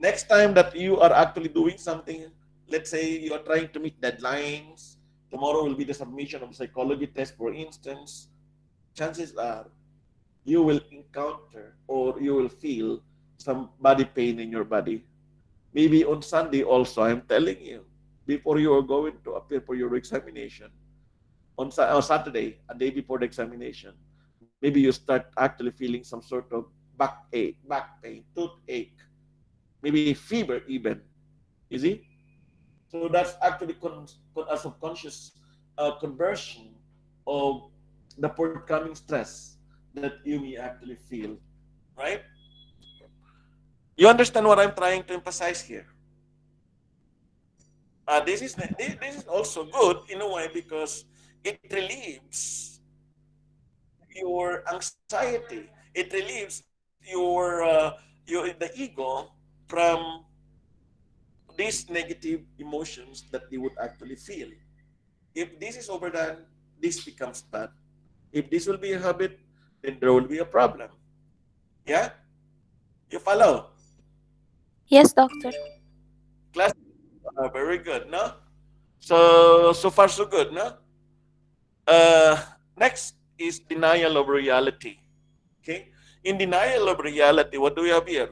Next time that you are actually doing something, let's say you are trying to meet deadlines, tomorrow will be the submission of psychology test, for instance, chances are you will encounter or you will feel some body pain in your body. Maybe on Sunday also, I'm telling you, before you are going to appear for your examination, on Saturday, a day before the examination, maybe you start actually feeling some sort of backache, back pain, toothache, maybe fever even. You see? So that's actually a subconscious conversion of the forthcoming stress that you may actually feel, right? You understand what I'm trying to emphasize here? This is also good in a way because it relieves your anxiety. It relieves your the ego from these negative emotions that they would actually feel. If this is overdone, this becomes bad. If this will be a habit, then there will be a problem. Yeah? You follow? Yes, doctor. Class? Very good, no? So far so good, no? Next is denial of reality. Okay? In denial of reality, what do we have here?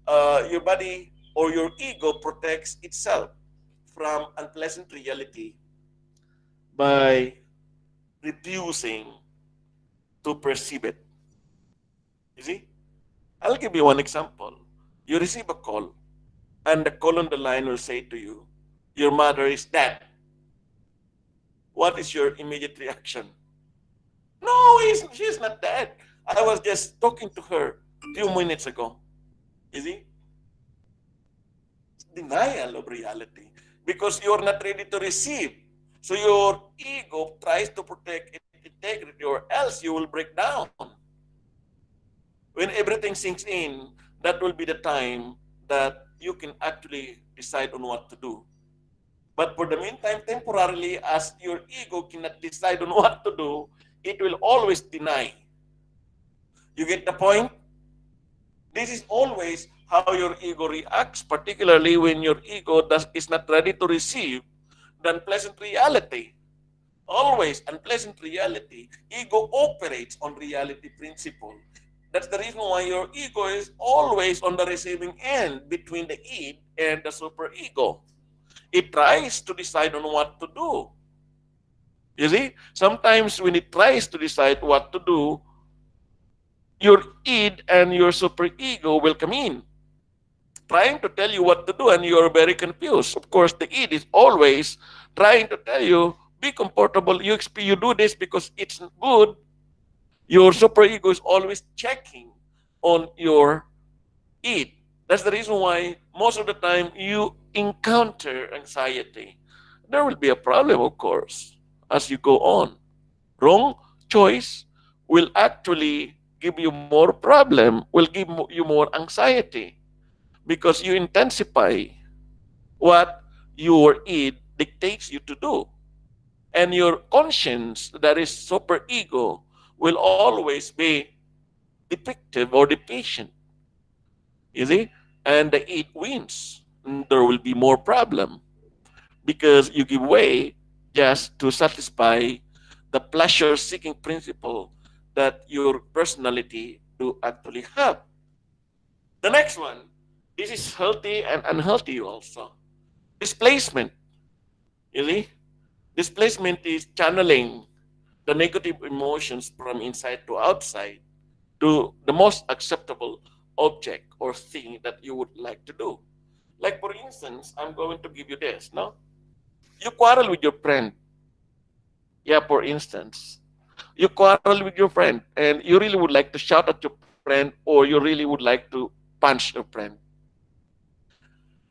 Your body or your ego protects itself from unpleasant reality by refusing to perceive it. You see? I'll give you one example. You receive a call, and the call on the line will say to you, your mother is dead. What is your immediate reaction? No, she's not dead. I was just talking to her a few minutes ago. You see? Denial of reality because you're not ready to receive. So your ego tries to protect its integrity, or else you will break down. When everything sinks in, that will be the time that you can actually decide on what to do. But for the meantime, temporarily, as your ego cannot decide on what to do, it will always deny. You get the point? This is always how your ego reacts, particularly when your ego is not ready to receive the unpleasant reality. Always unpleasant reality. Ego operates on reality principle. That's the reason why your ego is always on the receiving end between the id and the superego. It tries to decide on what to do. You see, sometimes when it tries to decide what to do, your id and your superego will come in, trying to tell you what to do, and you're very confused. Of course, the id is always trying to tell you, be comfortable, you do this because it's good. Your superego is always checking on your id. That's the reason why most of the time you encounter anxiety. There will be a problem, of course, as you go on. Wrong choice will actually give you more problem, will give you more anxiety because you intensify what your id dictates you to do. And your conscience, that is super ego, will always be defective or deficient. You see? and the id wins. There will be more problem because you give way just to satisfy the pleasure-seeking principle that your personality do actually have. The next one, this is healthy and unhealthy also. Displacement, really. Displacement is channeling the negative emotions from inside to outside to the most acceptable object or thing that you would like to do. Like for instance, I'm going to give you this, no? You quarrel with your friend. Yeah, for instance, you quarrel with your friend and you really would like to shout at your friend or you really would like to punch your friend.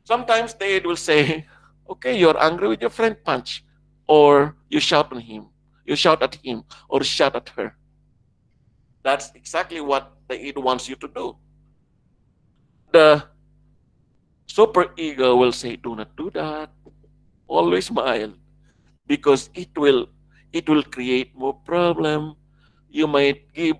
Sometimes they will say, okay, you're angry with your friend, punch. Or you shout on him. You shout at him or shout at her. That's exactly what the id wants you to do. The super ego will say, do not do that. Always smile because it will create more problem. You might give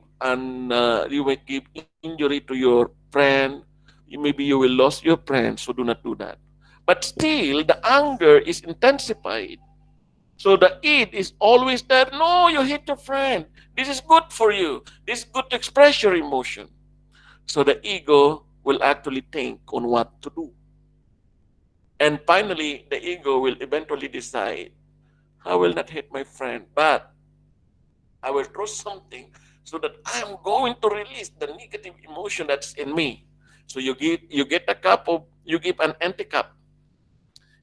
injury to your friend. Maybe you will lose your friend, so do not do that. But still, the anger is intensified. So the id is always that, no, you hate your friend. This is good for you. This is good to express your emotion. So the ego will actually think on what to do. And finally, the ego will eventually decide, I will not hate my friend, but I will throw something so that I am going to release the negative emotion that's in me. So you get a cup of you give an empty cup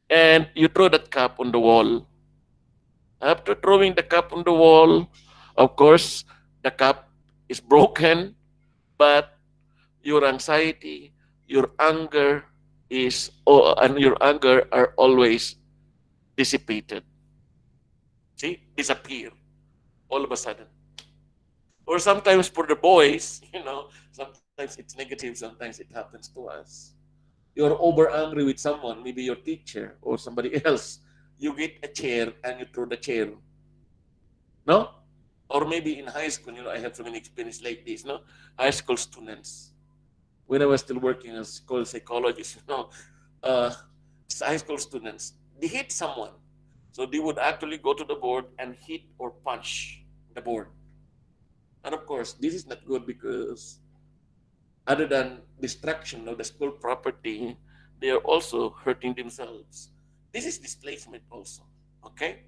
and you throw that cup on the wall. After throwing the cup on the wall, of course, the cup is broken, but your anxiety, your anger and your anger are always dissipated. See, disappear all of a sudden. Or sometimes for the boys, sometimes it's negative, sometimes it happens to us. You're over angry with someone, maybe your teacher or somebody else. You get a chair and you throw the chair. No? Or maybe in high school, I have so many experience like this, no? High school students. When I was still working as school psychologist, uh, high school students, they hit someone. So they would actually go to the board and hit or punch the board. And of course, this is not good because other than destruction of the school property, they are also hurting themselves. This is displacement also. Okay?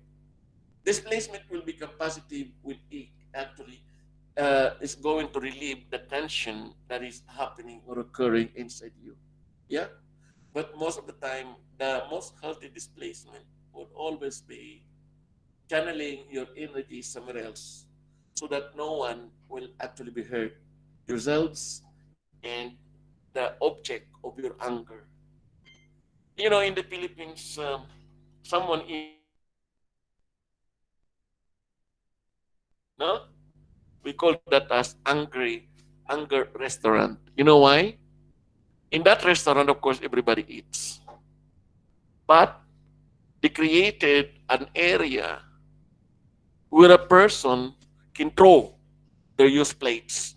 Displacement will become positive when it actually is going to relieve the tension that is happening or occurring inside you. Yeah? But most of the time, the most healthy displacement would always be channeling your energy somewhere else so that no one will actually be hurt. Yourselves and the object of your anger. In the Philippines, someone eat no? We call that as anger restaurant. You know why? In that restaurant, of course, everybody eats. But they created an area where a person can throw their used plates,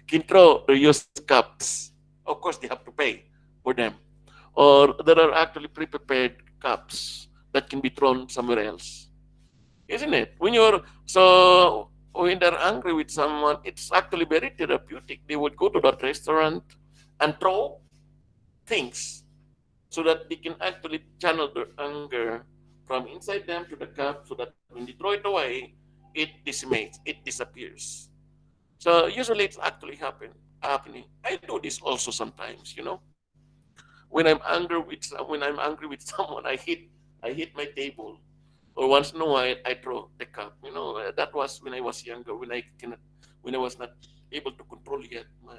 can throw their used cups. Of course, they have to pay for them. Or there are actually pre-prepared cups that can be thrown somewhere else. Isn't it? When they're angry with someone, it's actually very therapeutic. They would go to that restaurant and throw things so that they can actually channel their anger from inside them to the cup so that when they throw it away, it decimates, it disappears. So usually it's actually happening. I do this also sometimes. When I'm angry with someone, I hit my table, or once in a while I throw the cup. That was when I was younger, when I was not able to control yet my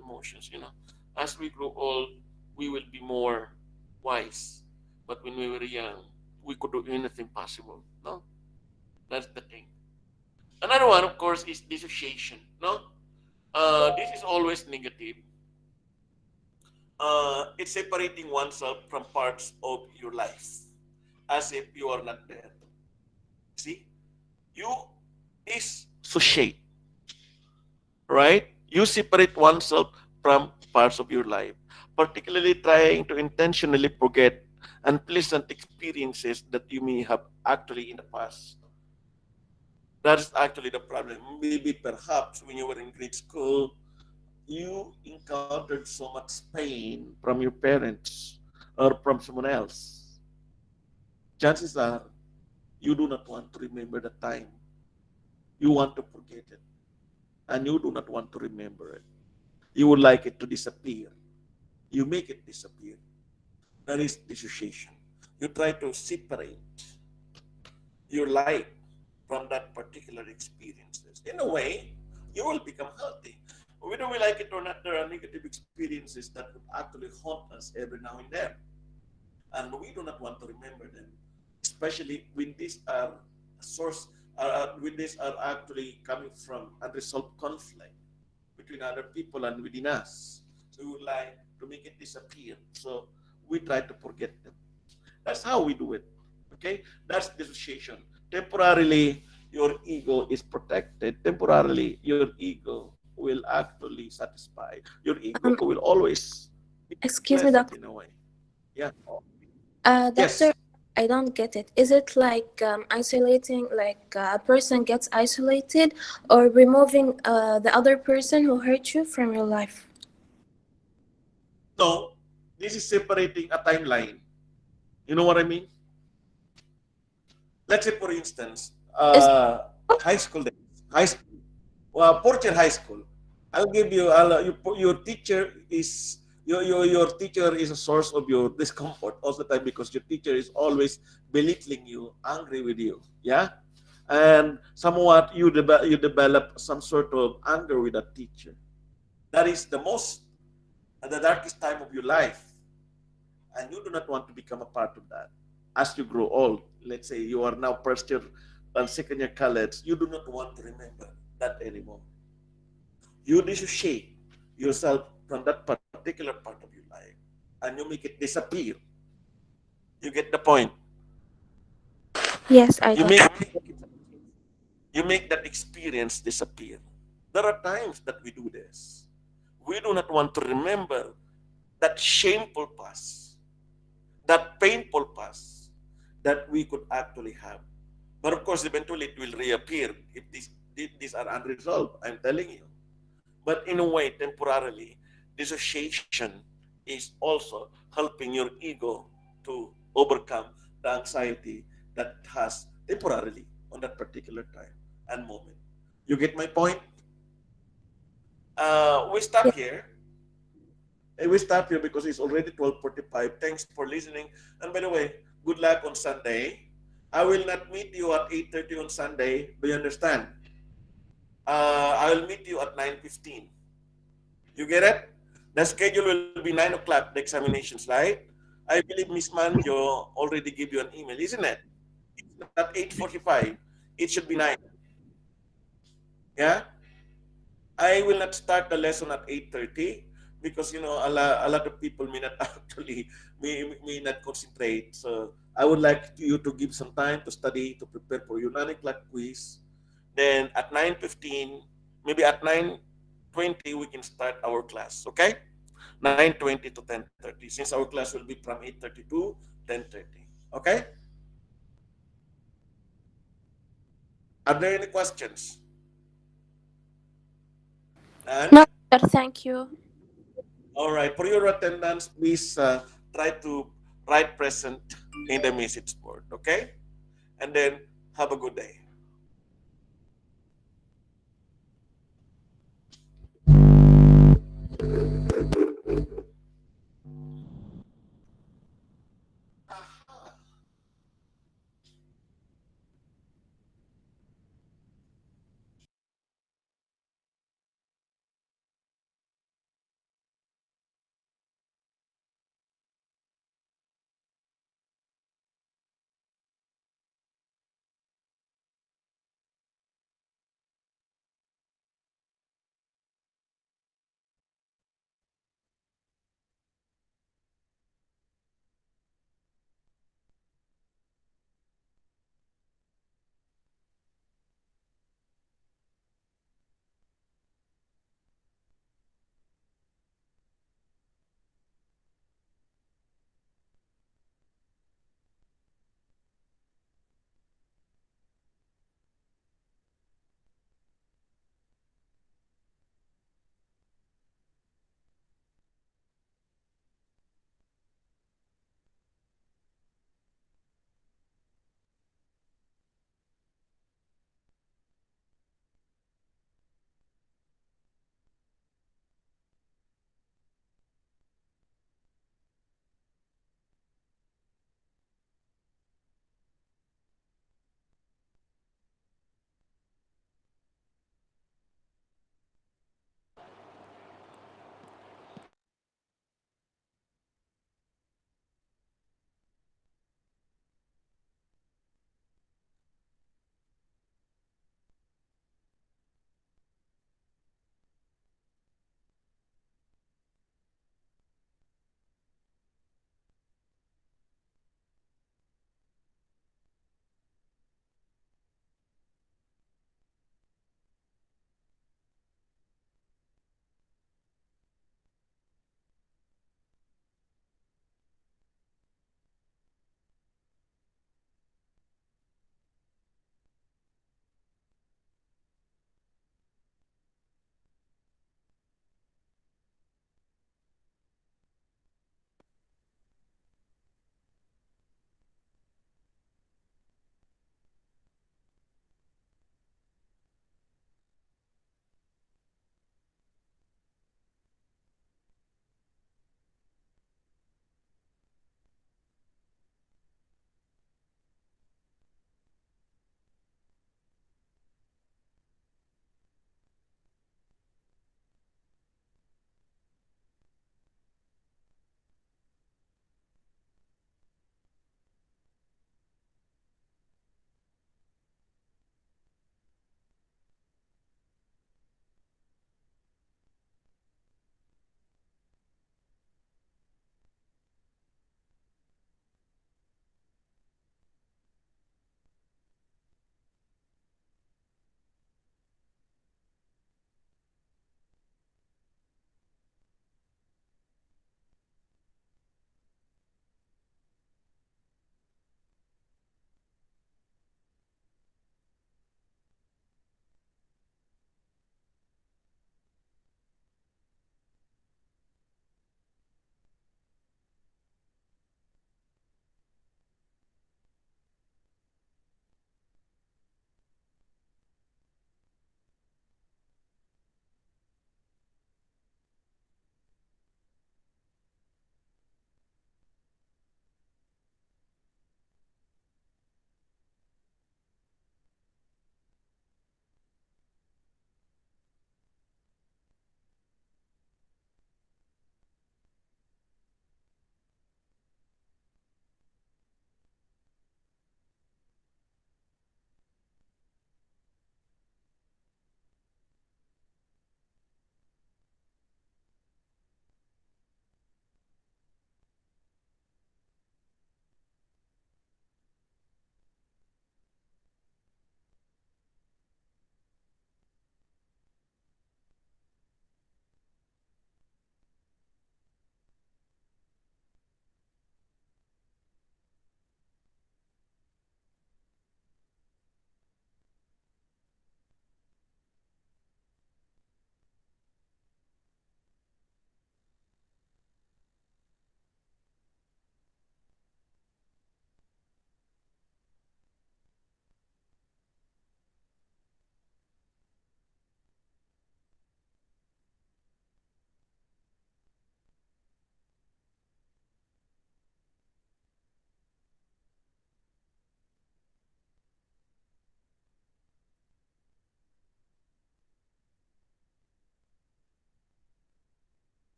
emotions. As we grow old, we will be more wise. But when we were young, we could do anything possible. No, that's the thing. Another one, of course, is dissociation. No, this is always negative. It's separating oneself from parts of your life as if you are not there. See, you dissociate, right? You separate oneself from parts of your life. particularly trying to intentionally forget unpleasant experiences that you may have actually in the past. That is actually the problem. Maybe perhaps when you were in grade school, you encountered so much pain from your parents or from someone else. Chances are you do not want to remember the time. You want to forget it. And you do not want to remember it. You would like it to disappear. You make it disappear. That is dissociation. You try to separate your life from that particular experiences. In a way, you will become healthy. Whether we like it or not, there are negative experiences that would actually haunt us every now and then. And we do not want to remember them, especially when these are source, when these are actually coming from unresolved conflict between other people and within us. So we would like to make it disappear. So we try to forget them. That's how we do it. Okay? That's dissociation. Temporarily, your ego is protected. Temporarily, your ego will actually satisfy. Your ego Um, will always be Excuse me, pleasant doctor. in a way. Yeah. Doctor, Yes. I don't get it. Is it like isolating, like a person gets isolated, or removing the other person who hurt you from your life? So, this is separating a timeline. You know what I mean? Let's say, for instance, Is high school days. High school. Well, fourth year high school. I'll give you, your teacher is, your teacher is a source of your discomfort all the time because your teacher is always belittling you, angry with you. Yeah? And somewhat you develop some sort of anger with that teacher. That is the darkest time of your life. And you do not want to become a part of that. As you grow old, let's say you are now first year and second year college, you do not want to remember that anymore. You dissociate yourself from that particular part of your life and you make it disappear. You get the point. yes, I You got. make you make that experience disappear. There are times that we do this. We do not want to remember that shameful past, that painful past that we could actually have. But of course, eventually it will reappear if these are unresolved. I'm telling you. But in a way, temporarily, dissociation is also helping your ego to overcome the anxiety that has temporarily on that particular time and moment. You get my point? We Yeah. stop here. We stop here because it's already 12:45. Thanks for listening. And by the way, good luck on Sunday. I will not meet you at 8:30 on Sunday. Do you understand? I will meet you at 9:15. You get it? The schedule will be 9 o'clock, the examinations, right? I believe Miss Manjo already gave you an email, isn't it? It's not 8:45. It should be 9. Yeah? I will not start the lesson at 8:30 because a lot of people may not actually may not concentrate. So I would like you to give some time to study to prepare for your 9 o'clock quiz. Then at 9:15, maybe at 9:20 we can start our class. Okay, 9:20 to 10:30. Since our class will be from 8:30 to 10:30. Okay. Are there any questions? And No, doctor, thank you. all right, for your attendance, please try to write present in the message board, okay? And then have a good day.